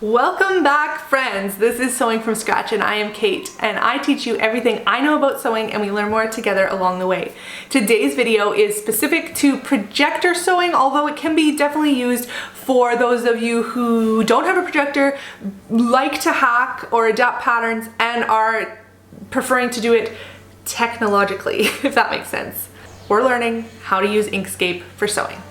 Welcome back, friends. This is Sewing from Scratch and I am Kate, and I teach you everything I know about sewing and we learn more together along the way. Today's video is specific to projector sewing, although it can be definitely used for those of you who don't have a projector, like to hack or adapt patterns, and are preferring to do it technologically, if that makes sense. We're learning how to use Inkscape for sewing.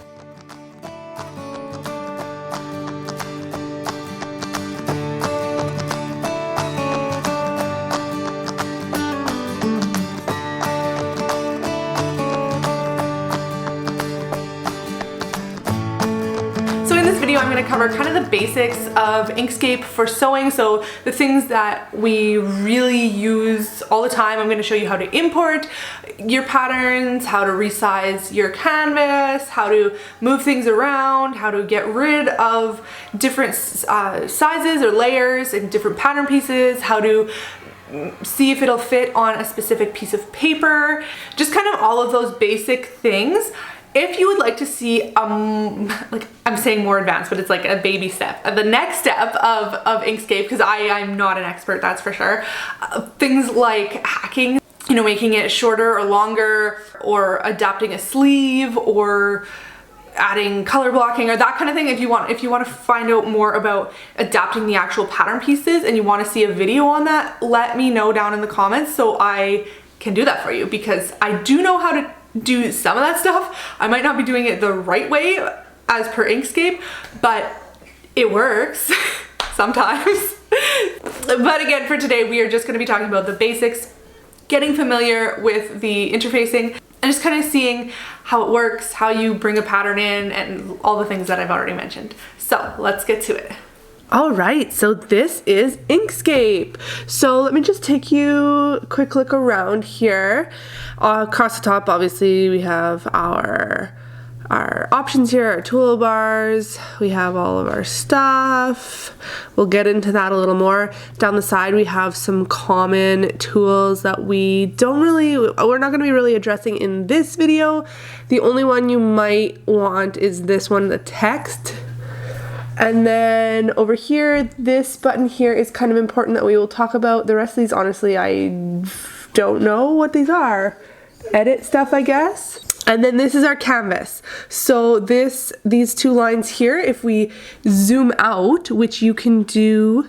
I'm going to cover kind of the basics of Inkscape for sewing, so the things that we really use all the time. I'm going to show you how to import your patterns, how to resize your canvas, how to move things around, how to get rid of different sizes or layers and different pattern pieces, how to see if it'll fit on a specific piece of paper, just kind of all of those basic things. If you would like to see, like I'm saying more advanced, but it's like a baby step, the next step of Inkscape, because I'm not an expert, that's for sure. Things like hacking, you know, making it shorter or longer, or adapting a sleeve, or adding color blocking, or that kind of thing. If you want to find out more about adapting the actual pattern pieces and you want to see a video on that, let me know down in the comments so I can do that for you, because I do know how to do some of that stuff. I might not be doing it the right way as per Inkscape, but it works sometimes. But again, for today, we are just going to be talking about the basics, getting familiar with the interfacing, and just kind of seeing how it works, how you bring a pattern in, and all the things that I've already mentioned. So let's get to it. All right, so this is Inkscape. So let me just take you a quick look around here. Across the top, obviously, we have our options here, our toolbars. We have all of our stuff. We'll get into that a little more. Down the side, we have some common tools that we're not gonna be really addressing in this video. The only one you might want is this one, the text. And then over here, this button here is kind of important that we will talk about. The rest of these, honestly, I don't know what these are. Edit stuff, I guess. And then this is our canvas. So these two lines here, if we zoom out, which you can do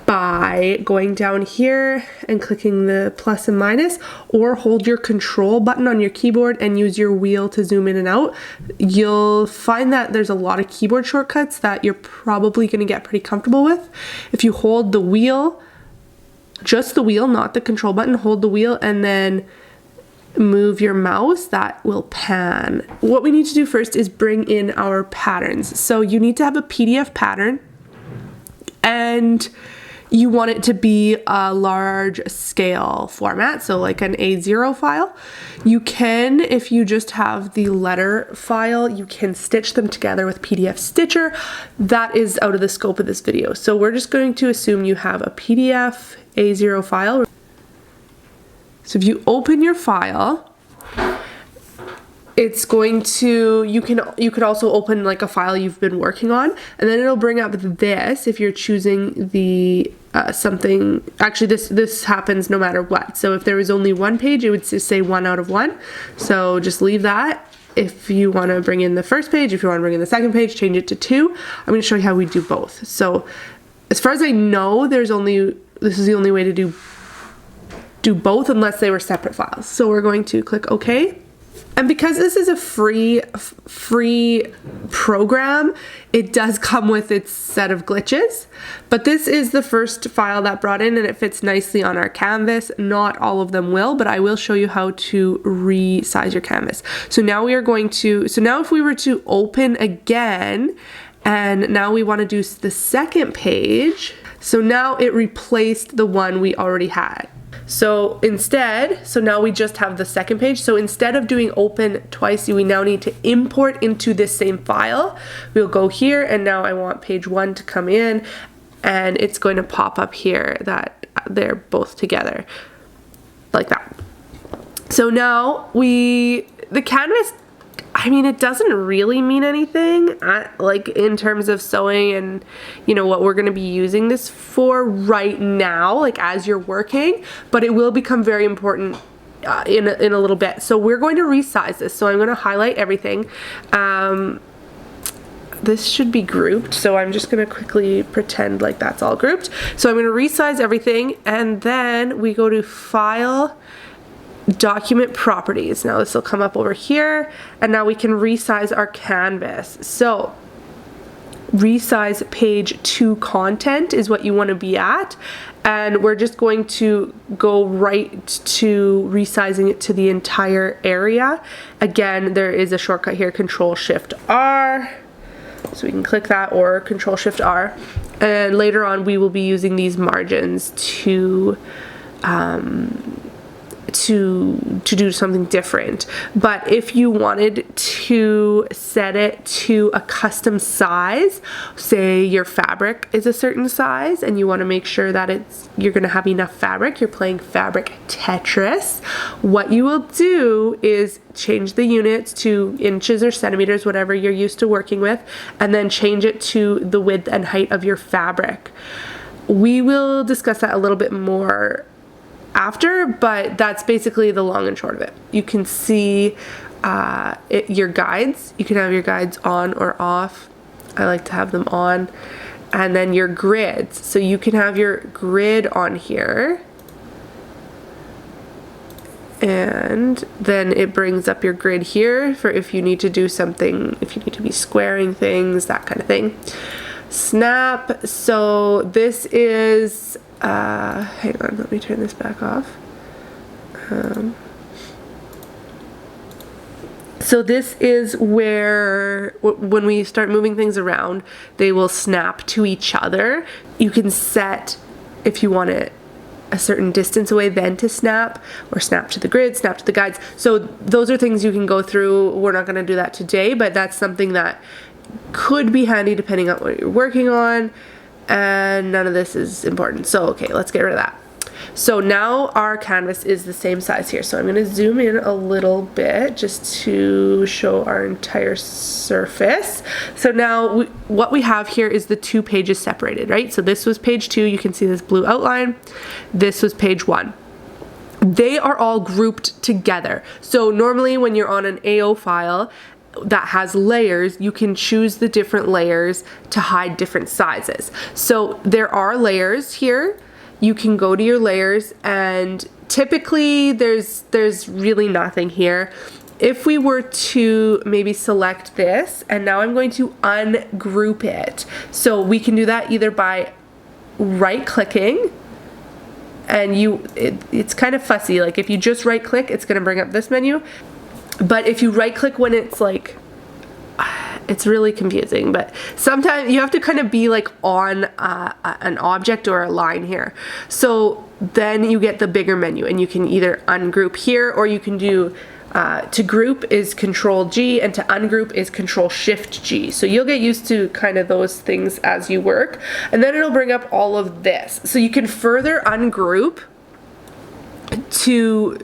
by going down here and clicking the plus and minus, or hold your control button on your keyboard and use your wheel to zoom in and out, you'll find that there's a lot of keyboard shortcuts that you're probably going to get pretty comfortable with. If you hold the wheel, just the wheel, not the control button, hold the wheel and then move your mouse, that will pan. What we need to do first is bring in our patterns. So you need to have a PDF pattern, and you want it to be a large scale format, so like an A0 file. You can, if you just have the letter file, you can stitch them together with PDF Stitcher. That is out of the scope of this video. So we're just going to assume you have a PDF A0 file. So if you open your file, it's going to, you could also open like a file you've been working on, and then it'll bring up this if you're choosing the something. Actually, this happens no matter what. So if there was only one page, it would just say 1 out of 1. So just leave that. If you want to bring in the first page, if you want to bring in the second page, change it to 2. I'm going to show you how we do both. So as far as I know, this is the only way to do both unless they were separate files. So we're going to click OK. And because this is a free program, it does come with its set of glitches. But this is the first file that brought in, and it fits nicely on our canvas. Not all of them will, but I will show you how to resize your canvas. So now we are going to, now if we were to open again, and now we want to do the second page, so now it replaced the one we already had. So now we just have the second page. So instead of doing open twice, we now need to import into this same file. We'll go here, and now I want page 1 to come in, and it's going to pop up here that they're both together like that. So now the canvas I mean, it doesn't really mean anything, like in terms of sewing and, you know, what we're going to be using this for right now, like as you're working, but it will become very important in a little bit. So we're going to resize this. So I'm going to highlight everything. This should be grouped, so I'm just going to quickly pretend like that's all grouped. So I'm going to resize everything, and then we go to File, Document Properties. Now this will come up over here, and now we can resize our canvas. So resize page 2 content is what you want to be at, and we're just going to go right to resizing it to the entire area. Again, there is a shortcut here, Control-Shift-R. So we can click that, or Control-Shift-R, and later on we will be using these margins to do something different. But if you wanted to set it to a custom size, say your fabric is a certain size and you want to make sure that you're going to have enough fabric, you're playing fabric Tetris, what you will do is change the units to inches or centimeters, whatever you're used to working with, and then change it to the width and height of your fabric. We will discuss that a little bit more after, but that's basically the long and short of it. You can see your guides. You can have your guides on or off. I like to have them on. And then your grids. So you can have your grid on here. And then it brings up your grid here for if you need to do something, if you need to be squaring things, that kind of thing. Snap. So this is hang on, let me turn this back off. So this is where, when we start moving things around, they will snap to each other. You can set, if you want it a certain distance away, then to snap, or snap to the grid, snap to the guides. So those are things you can go through. We're not going to do that today, but that's something that could be handy depending on what you're working on. And none of this is important. So, okay, let's get rid of that. So now our canvas is the same size here. So I'm going to zoom in a little bit just to show our entire surface. So now what we have here is the 2 pages separated, right? So this was page 2. You can see this blue outline. This was page 1. They are all grouped together. So normally when you're on an AO file that has layers, you can choose the different layers to hide different sizes. So there are layers here. You can go to your layers, and typically there's really nothing here. If we were to maybe select this, and now I'm going to ungroup it. So we can do that either by right clicking, and it's kind of fussy. Like if you just right click, it's going to bring up this menu. But if you right click when it's like, it's really confusing, but sometimes you have to kind of be like on an object or a line here. So then you get the bigger menu, and you can either ungroup here, or you can do, to group is Control G, and to ungroup is Control Shift G. So you'll get used to kind of those things as you work, and then it'll bring up all of this. So you can further ungroup to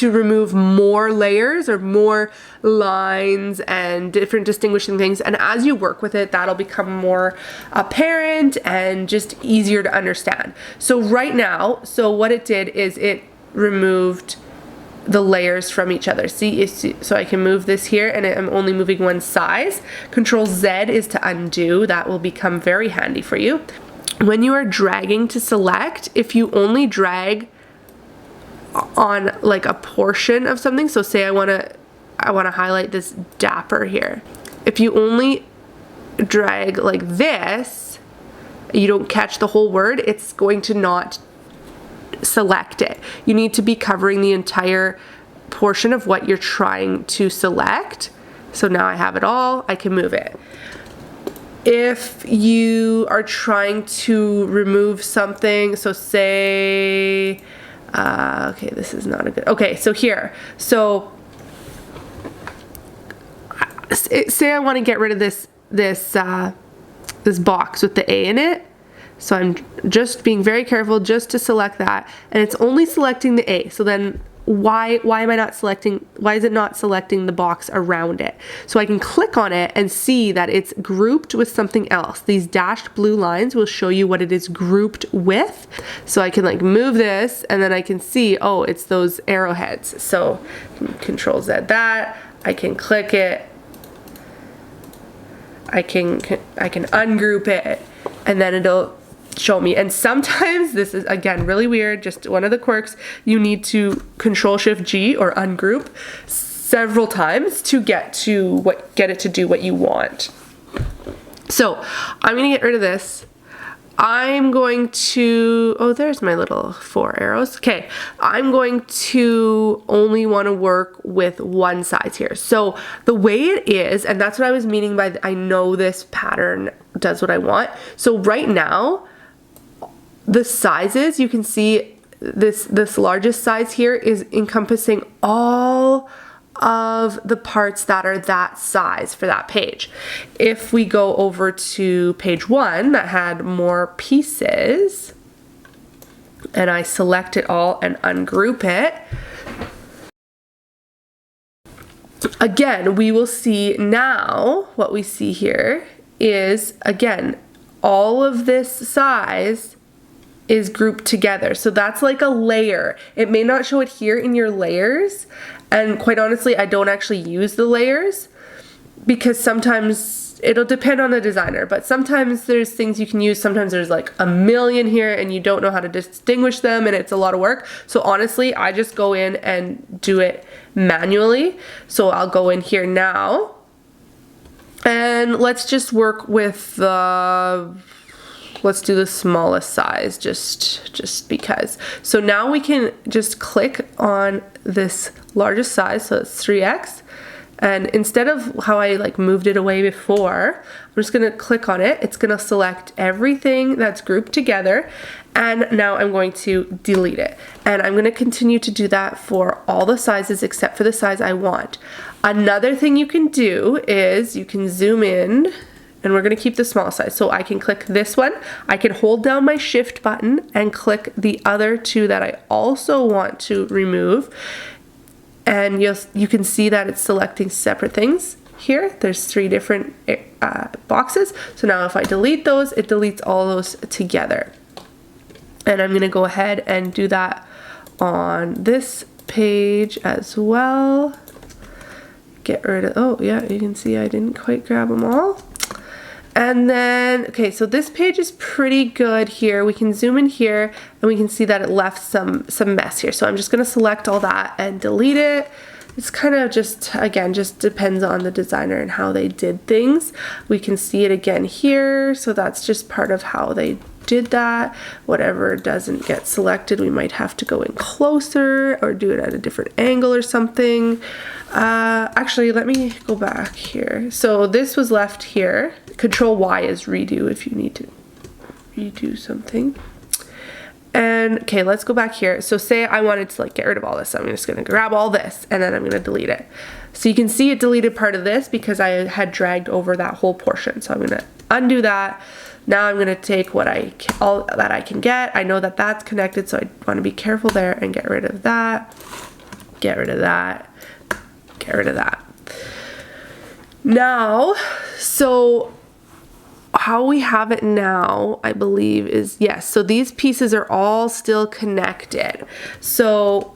remove more layers or more lines and different distinguishing things, and as you work with it, that'll become more apparent and just easier to understand. So right now, so what it did is it removed the layers from each other. See, so I can move this here, and I'm only moving one size. Control Z is to undo. That will become very handy for you. When you are dragging to select, if you only drag on like a portion of something, so say I want to highlight this dapper here. If you only drag like this, you don't catch the whole word, it's going to not select it. You need to be covering the entire portion of what you're trying to select. So now I have it all, I can move it. If you are trying to remove something, so say okay, this is not a good, okay, so here, so say I want to get rid of this box with the A in it. So I'm just being very careful just to select that, and it's only selecting the A. So then why am I not selecting, why is it not selecting the box around it? So I can click on it and see that it's grouped with something else. These dashed blue lines will show you what it is grouped with. So I can like move this and then I can see, oh, it's those arrowheads. So Control Z that, I can click it, I can ungroup it, and then it'll show me. And sometimes, this is again really weird, just one of the quirks, you need to Control Shift G or ungroup several times to get it to do what you want. So I'm gonna get rid of this. I'm going to, oh, there's my little 4 arrows. Okay, I'm going to only want to work with one size here. So the way it is, and that's what I was meaning by I know this pattern does what I want. So right now, the sizes, you can see this largest size here is encompassing all of the parts that are that size for that page. If we go over to page 1 that had more pieces, and I select it all and ungroup it, again, we will see now what we see here is, again, all of this size is grouped together. So that's like a layer. It may not show it here in your layers, and quite honestly, I don't actually use the layers because sometimes it'll depend on the designer, but sometimes there's things you can use. Sometimes there's like a million here and you don't know how to distinguish them and it's a lot of work. So honestly, I just go in and do it manually. So I'll go in here now and let's just work with let's do the smallest size just because. So now we can just click on this largest size, so it's 3x. And instead of how I like moved it away before, I'm just gonna click on it. It's gonna select everything that's grouped together. And now I'm going to delete it. And I'm gonna continue to do that for all the sizes except for the size I want. Another thing you can do is you can zoom in, and we're gonna keep the small size. So I can click this one. I can hold down my Shift button and click the other two that I also want to remove. And you can see that it's selecting separate things here. There's 3 different boxes. So now if I delete those, it deletes all those together. And I'm gonna go ahead and do that on this page as well. Get rid of, oh yeah, you can see I didn't quite grab them all. And then, okay, so this page is pretty good here. We can zoom in here and we can see that it left some mess here. So I'm just gonna select all that and delete it. It's kind of just, again, just depends on the designer and how they did things. We can see it again here. So that's just part of how they did that. Whatever doesn't get selected, we might have to go in closer or do it at a different angle or something. Actually, let me go back here. So this was left here. Control Y is redo if you need to redo something. And okay, let's go back here. So say I wanted to like get rid of all this. So I'm just gonna grab all this and then I'm gonna delete it. So you can see it deleted part of this because I had dragged over that whole portion. So I'm gonna undo that. Now I'm gonna take all that I can get. I know that that's connected, so I wanna be careful there and get rid of that, get rid of that, get rid of that. Now, so how we have it now, I believe, is yes. So these pieces are all still connected. So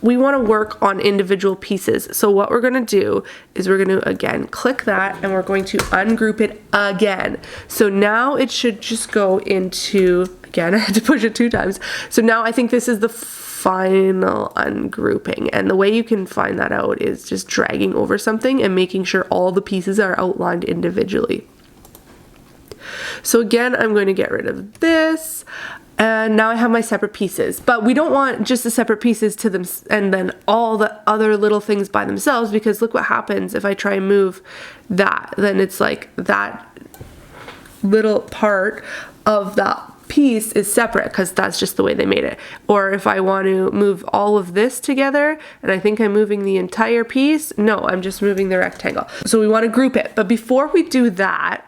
we want to work on individual pieces. So what we're going to do is we're going to, again, click that and we're going to ungroup it again. So now it should just go into, again, I had to push it 2 times. So now I think this is the final ungrouping. And the way you can find that out is just dragging over something and making sure all the pieces are outlined individually. So again, I'm going to get rid of this. And now I have my separate pieces, but we don't want just the separate pieces to them and then all the other little things by themselves, because look what happens if I try and move that, then it's like that little part of that piece is separate because that's just the way they made it. Or if I want to move all of this together and I think I'm moving the entire piece, no, I'm just moving the rectangle. So we want to group it. But before we do that,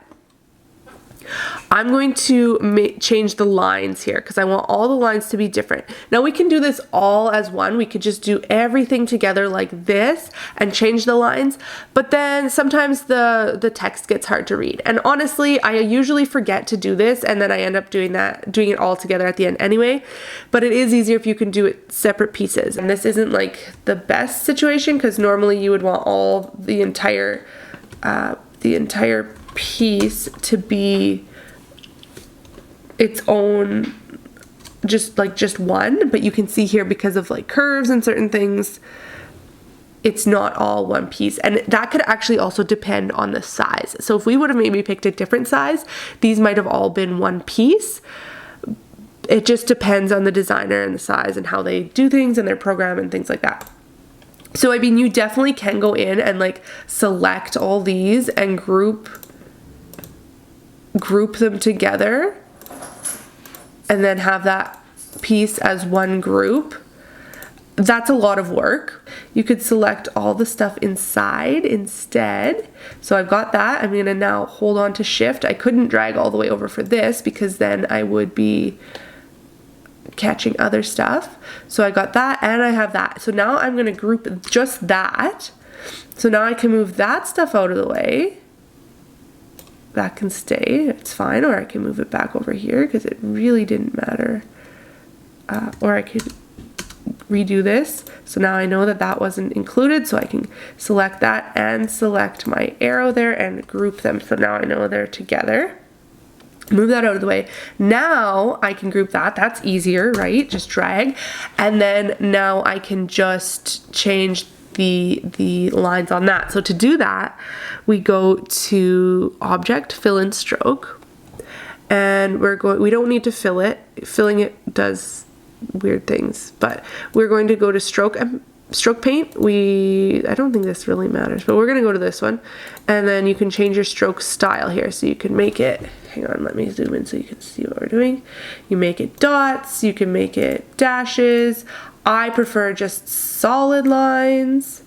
I'm going to change the lines here because I want all the lines to be different. Now we can do this all as one. We could just do everything together like this and change the lines, but then sometimes the text gets hard to read. And honestly, I usually forget to do this and then I end up doing it all together at the end anyway, but it is easier if you can do it separate pieces. And this isn't like the best situation because normally you would want all the entire piece to be its own, just one, but you can see here because of like curves and certain things, it's not all one piece. And that could actually also depend on the size. So if we would have maybe picked a different size, these might have all been one piece. It just depends on the designer and the size and how they do things and their program and things like that. So I mean, you definitely can go in and like select all these and group them together and then have that piece as one group. That's a lot of work. You could select all the stuff inside instead. So I've got that. I'm gonna now hold on to shift. I couldn't drag all the way over for this because then I would be catching other stuff. So I got that and I have that. So now I'm gonna group just that. So now I can move that stuff out of the way. That can stay, it's fine, or I can move it back over here because it really didn't matter. Or I could redo this. So now I know that that wasn't included, so I can select that and select my arrow there and group them. So now I know they're together. Move that out of the way. Now I can group that. That's easier, right? Just drag. And then now I can just change the lines on that. So to do that, we go to Object, Fill and Stroke, and we don't need to fill it. Filling it does weird things, but we're going to go to Stroke Paint. I don't think this really matters, but we're going to go to this one, and then you can change your stroke style here. So you can make it, hang on, let me zoom in so you can see what we're doing. You make it dots, you can make it dashes. I prefer just solid lines.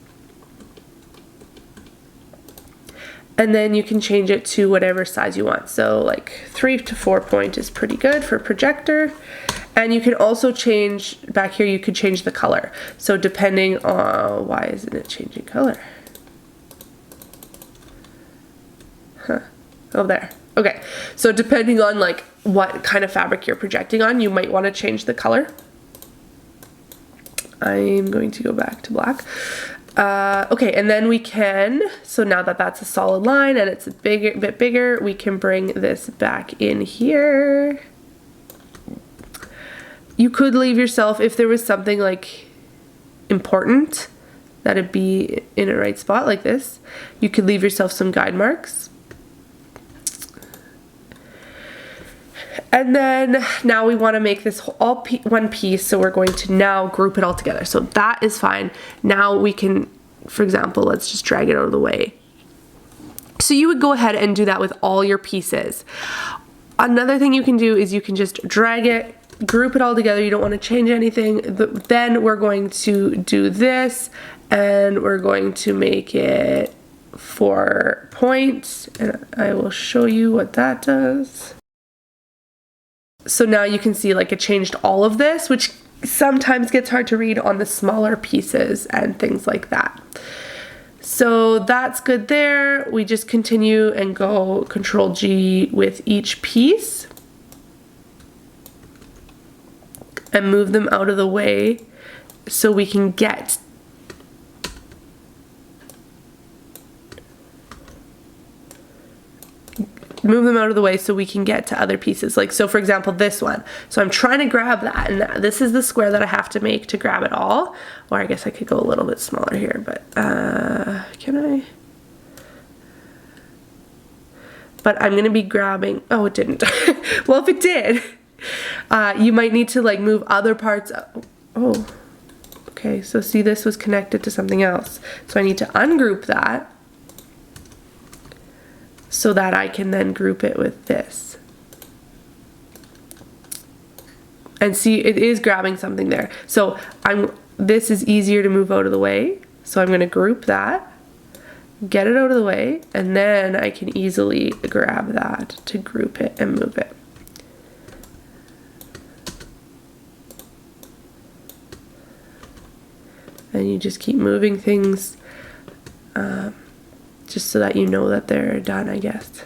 And then you can change it to whatever size you want. So like 3 to 4 point is pretty good for projector. And you can also change, back here you could change the color. So depending on, why isn't it changing color? Huh, oh there, okay. So depending on like what kind of fabric you're projecting on, you might wanna change the color. I'm going to go back to black. Okay, and then we can, so now that that's a solid line and it's a bit bigger, we can bring this back in here. You could leave yourself, if there was something like important, that'd be in a right spot like this, you could leave yourself some guide marks. And then now we want to make this all one piece, so we're going to now group it all together. So that is fine. Now we can, for example, let's just drag it out of the way. So you would go ahead and do that with all your pieces. Another thing you can do is you can just drag it, group it all together. You don't want to change anything. Then we're going to do this, and we're going to make it 4 points, and I will show you what that does. So now you can see like it changed all of this, which sometimes gets hard to read on the smaller pieces and things like that. So that's good there. We just continue and go Control G with each piece and move them out of the way so we can get to other pieces. Like, so for example, this one. So I'm trying to grab that, and this is the square that I have to make to grab it all. Or I guess I could go a little bit smaller here, but can I? But I'm gonna be grabbing, oh, it didn't. Well, if it did, you might need to like move other parts. Oh, okay, so see, this was connected to something else. So I need to ungroup that, so that I can then group it with this. And see, it is grabbing something there. So this is easier to move out of the way. So I'm gonna group that. get it out of the way, and then I can easily grab that to group it and move it. And you just keep moving things just so that you know that they're done, I guess.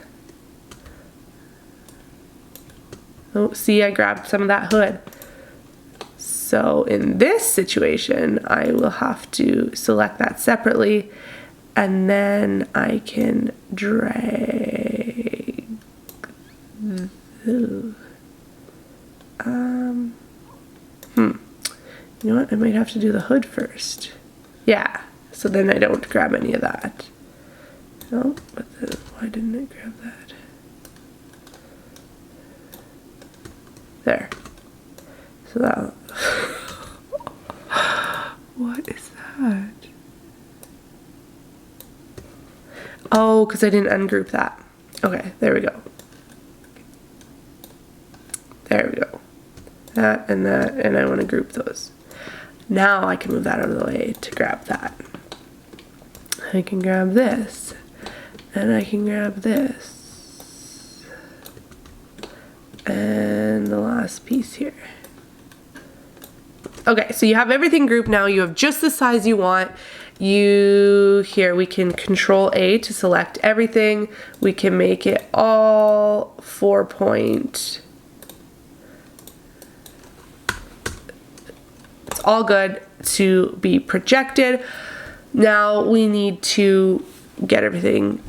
Oh, see, I grabbed some of that hood. So in this situation, I will have to select that separately, and then I can drag. You know what? I might have to do the hood first. Yeah, so then I don't grab any of that. No, but then why didn't I grab that? There. So that. What is that? Oh, because I didn't ungroup that. Okay, there we go. There we go. That, and I want to group those. Now I can move that out of the way to grab that. I can grab this, and I can grab this, and the last piece here. Okay, so you have everything grouped now. You have just the size you want. Here we can Control A to select everything. We can make it all 4 point. It's all good to be projected. Now we need to get everything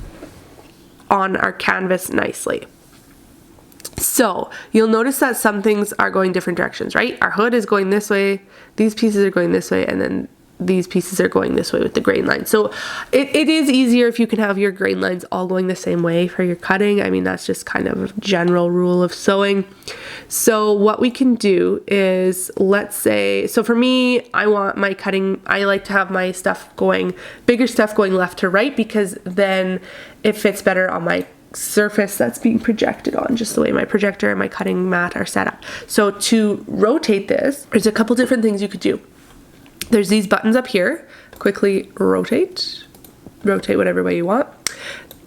on our canvas nicely. So you'll notice that some things are going different directions, right? Our hood is going this way, these pieces are going this way, and then these pieces are going this way with the grain line. So it is easier if you can have your grain lines all going the same way for your cutting. I mean, that's just kind of a general rule of sewing. So what we can do is, let's say, so for me, I want my cutting, I like to have my stuff going, bigger stuff going left to right, because then it fits better on my surface that's being projected on, just the way my projector and my cutting mat are set up. So to rotate this, there's a couple different things you could do. There's these buttons up here. Quickly rotate whatever way you want.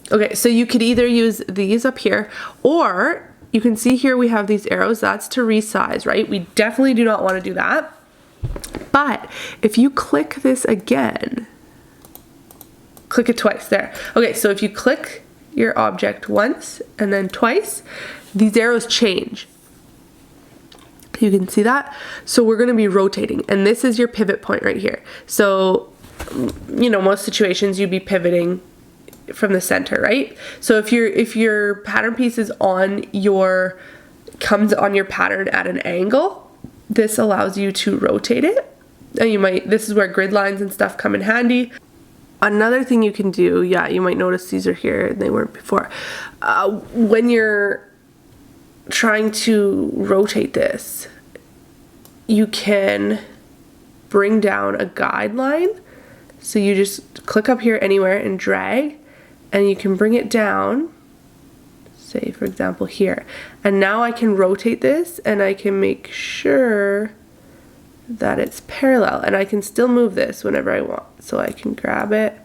Okay, so you could either use these up here, or you can see here we have these arrows. That's to resize, right? We definitely do not want to do that. But if you click this again, click it twice there. Okay, so if you click your object once and then twice, these arrows change. You can see that. So we're going to be rotating, and this is your pivot point right here. So, you know, most situations you'd be pivoting from the center, right? So if your pattern piece is comes on your pattern at an angle, this allows you to rotate it. And this is where grid lines and stuff come in handy. Another thing you can do, yeah, you might notice these are here and they weren't before. When you're trying to rotate this, you can bring down a guideline. So you just click up here anywhere and drag, and you can bring it down, say for example here. And now I can rotate this, and I can make sure that it's parallel, and I can still move this whenever I want. So I can grab it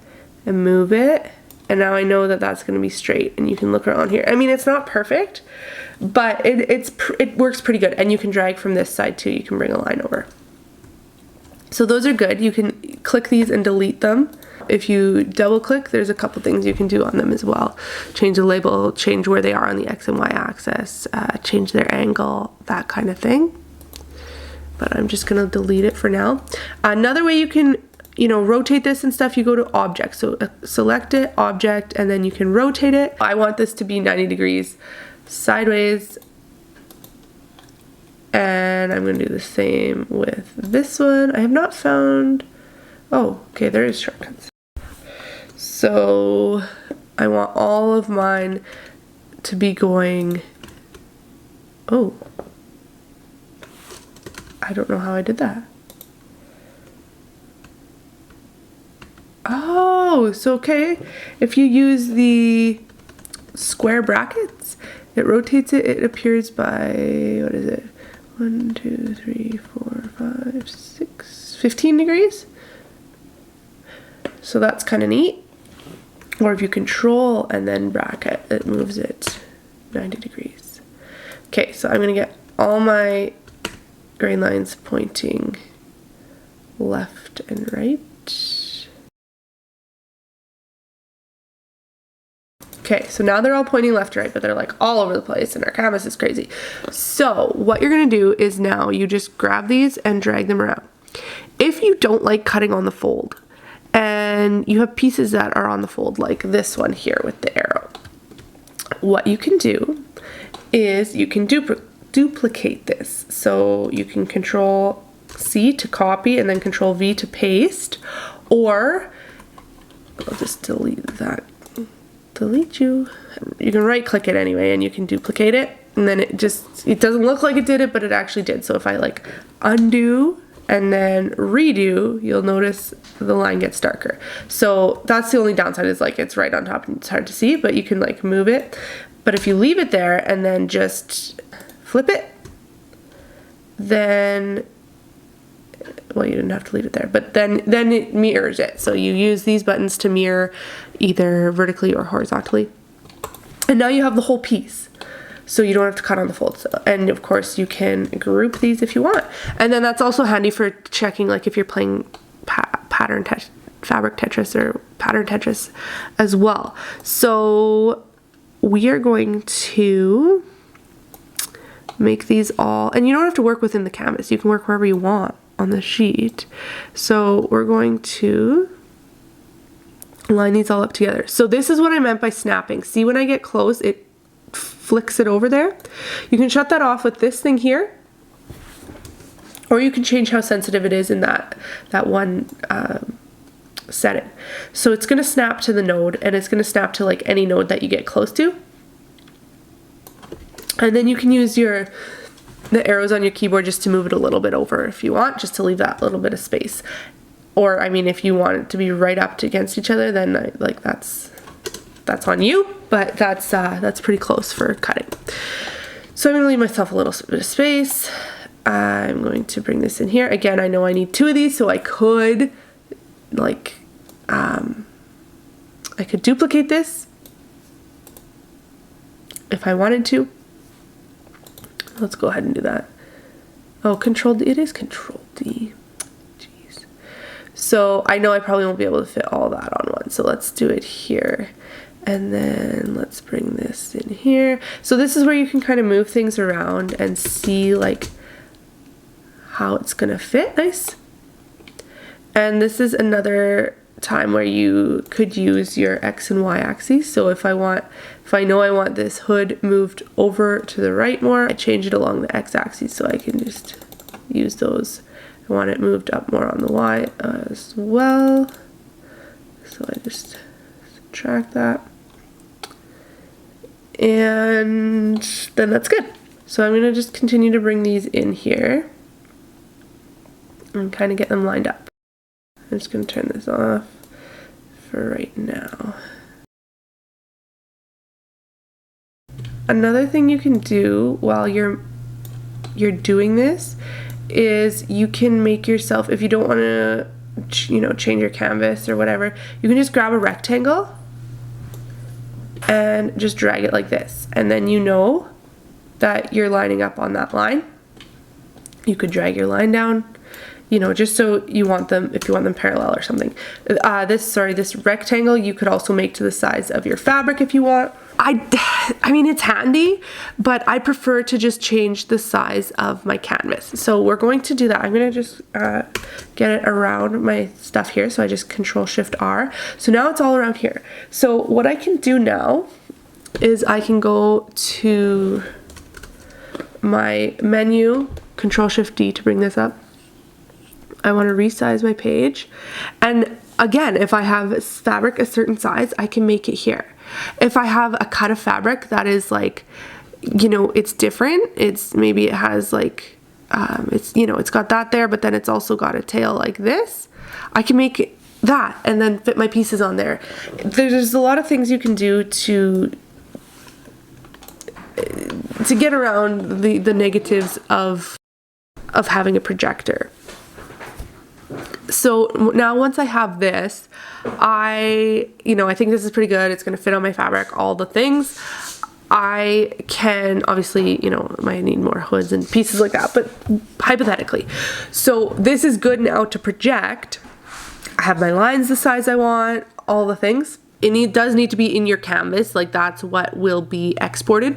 and move it, and now I know that that's going to be straight, and you can look around here. I mean, it's not perfect, but it works pretty good. And you can drag from this side too. You can bring a line over. So those are good. You can click these and delete them. If you double click, there's a couple things you can do on them as well. Change the label, change where they are on the X and Y axis, change their angle, that kind of thing. But I'm just gonna delete it for now. Another way you can, rotate this and stuff, you go to object. So select it, object, and then you can rotate it. I want this to be 90 degrees sideways. And I'm gonna do the same with this one. I have not found, oh, okay, there is shortcuts. So I want all of mine to be going, oh, I don't know how I did that. Oh, so okay, if you use the square brackets, it rotates it, it appears by, what is it? 1, 2, 3, 4, 5, 6, 15 degrees. So that's kind of neat. Or if you control and then bracket, it moves it 90 degrees. Okay, so I'm gonna get all my grain lines pointing left and right. Okay, so now they're all pointing left to right, but they're like all over the place and our canvas is crazy. So what you're gonna do is now you just grab these and drag them around. If you don't like cutting on the fold and you have pieces that are on the fold, like this one here with the arrow, what you can do is you can duplicate this. So you can Control C to copy and then Control V to paste, or I'll just delete that. Delete you. You can right click it anyway and you can duplicate it, and then it doesn't look like it did it, but it actually did. So if I like undo and then redo, you'll notice the line gets darker. So that's the only downside, is like it's right on top and it's hard to see, but you can like move it. But if you leave it there and then just flip it, then, well, you didn't have to leave it there, but then it mirrors it. So you use these buttons to mirror either vertically or horizontally. And now you have the whole piece. So you don't have to cut on the folds. And of course you can group these if you want. And then that's also handy for checking, like if you're playing fabric Tetris or pattern Tetris as well. So we are going to make these all, and you don't have to work within the canvas. You can work wherever you want on the sheet. So we're going to line these all up together. So this is what I meant by snapping. See, when I get close, it flicks it over there. You can shut that off with this thing here, or you can change how sensitive it is in that one setting. So it's going to snap to the node, and it's going to snap to like any node that you get close to. And then you can use the arrows on your keyboard just to move it a little bit over if you want, just to leave that little bit of space. Or I mean, if you want it to be right up against each other, then like that's on you, but that's pretty close for cutting. So I'm going to leave myself a little bit of space. I'm going to bring this in here. Again, I know I need 2 of these, so I could like I could duplicate this if I wanted to. Let's go ahead and do that. Oh, it is Control D. Jeez. So I know I probably won't be able to fit all that on one. So let's do it here. And then let's bring this in here. So this is where you can kind of move things around and see like how it's gonna fit nice. And this is another time where you could use your X and Y axes. So if I know I want this hood moved over to the right more, I change it along the X axis, so I can just use those. I want it moved up more on the Y as well. So I just subtract that. And then that's good. So I'm gonna just continue to bring these in here and kind of get them lined up. I'm just going to turn this off for right now. Another thing you can do while you're doing this is you can make yourself, if you don't want to, change your canvas or whatever, you can just grab a rectangle and just drag it like this. And then you know that you're lining up on that line. You could drag your line down, just so you want them, if you want them parallel or something. This rectangle you could also make to the size of your fabric if you want. I mean, it's handy, but I prefer to just change the size of my canvas. So we're going to do that. I'm going to just get it around my stuff here. So I just Control-Shift-R. So now it's all around here. So what I can do now is I can go to my menu, Control-Shift-D to bring this up. I want to resize my page. And again, if I have fabric a certain size, I can make it here. If I have a cut of fabric that is like, it's different. Maybe it has like, it's got that there, but then it's also got a tail like this. I can make it that and then fit my pieces on there. There's a lot of things you can do to get around the negatives of having a projector. So now once I have this, I think this is pretty good. It's gonna fit on my fabric, all the things. I can obviously, might need more hoods and pieces like that, but hypothetically. So this is good now to project. I have my lines the size I want, all the things. It does need to be in your canvas, like that's what will be exported,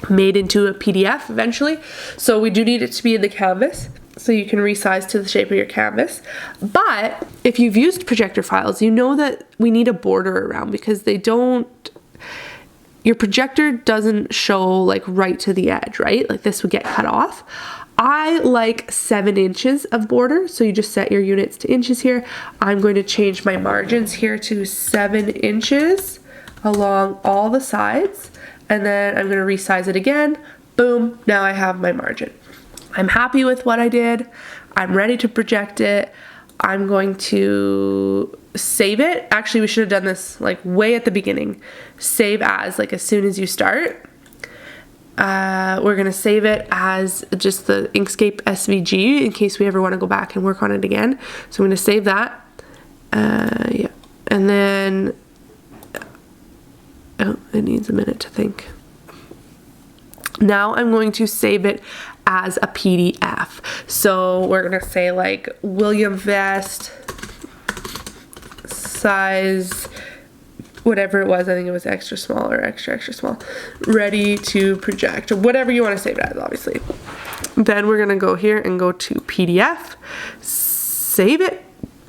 made into a PDF eventually. So we do need it to be in the canvas, so you can resize to the shape of your canvas. But if you've used projector files, you know that we need a border around, because your projector doesn't show like right to the edge, right? Like this would get cut off. I like 7 inches of border, so you just set your units to inches here. I'm going to change my margins here to 7 inches along all the sides, and then I'm going to resize it again. Boom, now I have my margin. I'm happy with what I did. I'm ready to project it. I'm going to save it. Actually, we should have done this like way at the beginning. Save as, like as soon as you start. We're going to save it as just the Inkscape SVG in case we ever want to go back and work on it again. So I'm going to save that. Yeah. And then, oh, it needs a minute to think. Now I'm going to save it as a PDF. So we're going to say like William Vest size, whatever it was, I think it was extra small or extra small, ready to project, or whatever you want to save it as, obviously. Then we're going to go here and go to PDF, save it,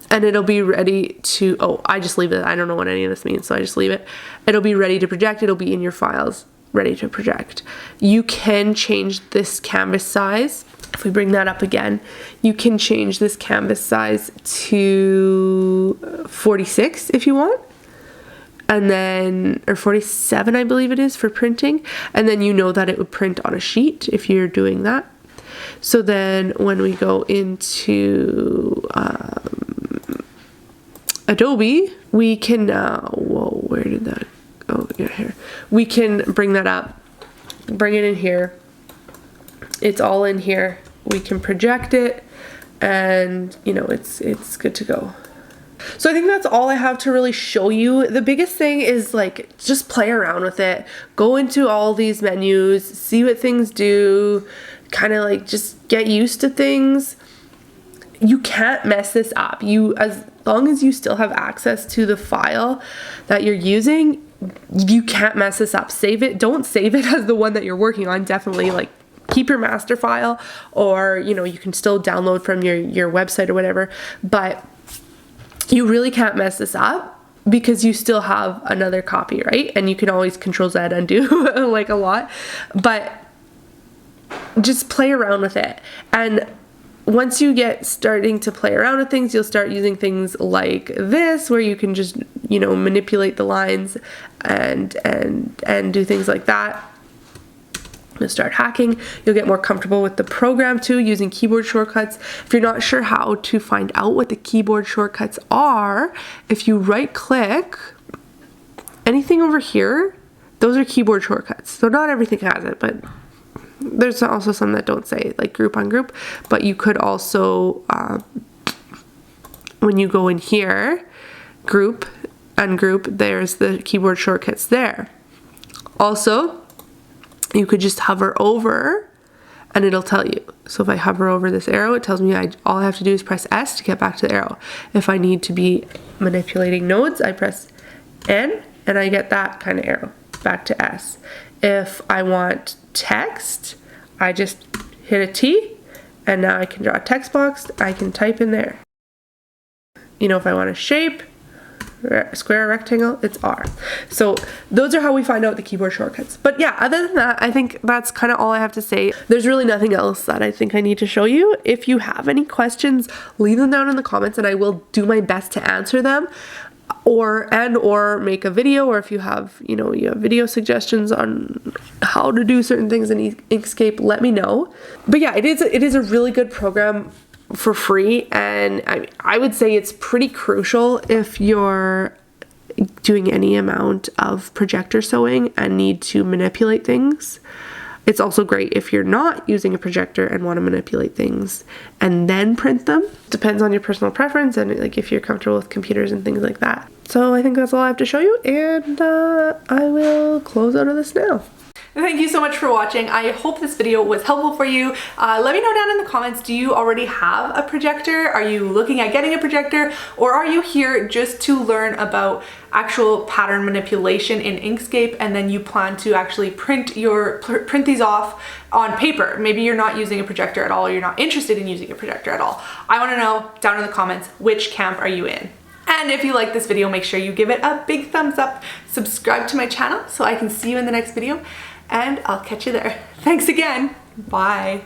and it'll be ready to, oh, I just leave it. I don't know what any of this means, so I just leave it. It'll be ready to project. It'll be in your files, ready to project. You can change this canvas size. If we bring that up again, you can change this canvas size to 46 if you want. And then, or 47, I believe it is, for printing. And then you know that it would print on a sheet if you're doing that. So then when we go into Adobe, we can, whoa, where did that, oh, yeah, here. We can bring that up, bring it in here. It's all in here. We can project it, and it's good to go. So I think that's all I have to really show you. The biggest thing is like just play around with it. Go into all these menus, see what things do, kind of like just get used to things. You can't mess this up. As long as you still have access to the file that you're using, you can't mess this up. Save it. Don't save it as the one that you're working on. Definitely like keep your master file, or you can still download from your website or whatever, but you really can't mess this up because you still have another copy, right? And you can always Control-Z undo like a lot, but just play around with it. And once you get starting to play around with things, you'll start using things like this, where you can just, manipulate the lines and do things like that. You'll start hacking. You'll get more comfortable with the program too, using keyboard shortcuts. If you're not sure how to find out what the keyboard shortcuts are, if you right click anything over here, those are keyboard shortcuts. So not everything has it, but there's also some that don't say, like group ungroup. But you could also, when you go in here, group, ungroup, there's the keyboard shortcuts there. Also, you could just hover over and it'll tell you. So if I hover over this arrow, it tells me all I have to do is press S to get back to the arrow. If I need to be manipulating nodes, I press N and I get that kind of arrow back to S. If I want text, I just hit a T and now I can draw a text box. I can type in there. If I want a shape, square, rectangle, it's R. So those are how we find out the keyboard shortcuts. But yeah, other than that, I think that's kind of all I have to say. There's really nothing else that I think I need to show you. If you have any questions, leave them down in the comments and I will do my best to answer them, or make a video, or if you have, you have video suggestions on how to do certain things in Inkscape, let me know. But yeah, it is a really good program for free, and I would say it's pretty crucial if you're doing any amount of projector sewing and need to manipulate things. It's also great if you're not using a projector and want to manipulate things and then print them. Depends on your personal preference and like if you're comfortable with computers and things like that. So I think that's all I have to show you, and I will close out of this now. Thank you so much for watching. I hope this video was helpful for you. Let me know down in the comments, do you already have a projector? Are you looking at getting a projector? Or are you here just to learn about actual pattern manipulation in Inkscape, and then you plan to actually print these off on paper? Maybe you're not using a projector at all, or you're not interested in using a projector at all. I want to know down in the comments, which camp are you in? And if you like this video, make sure you give it a big thumbs up, subscribe to my channel so I can see you in the next video, and I'll catch you there. Thanks again. Bye.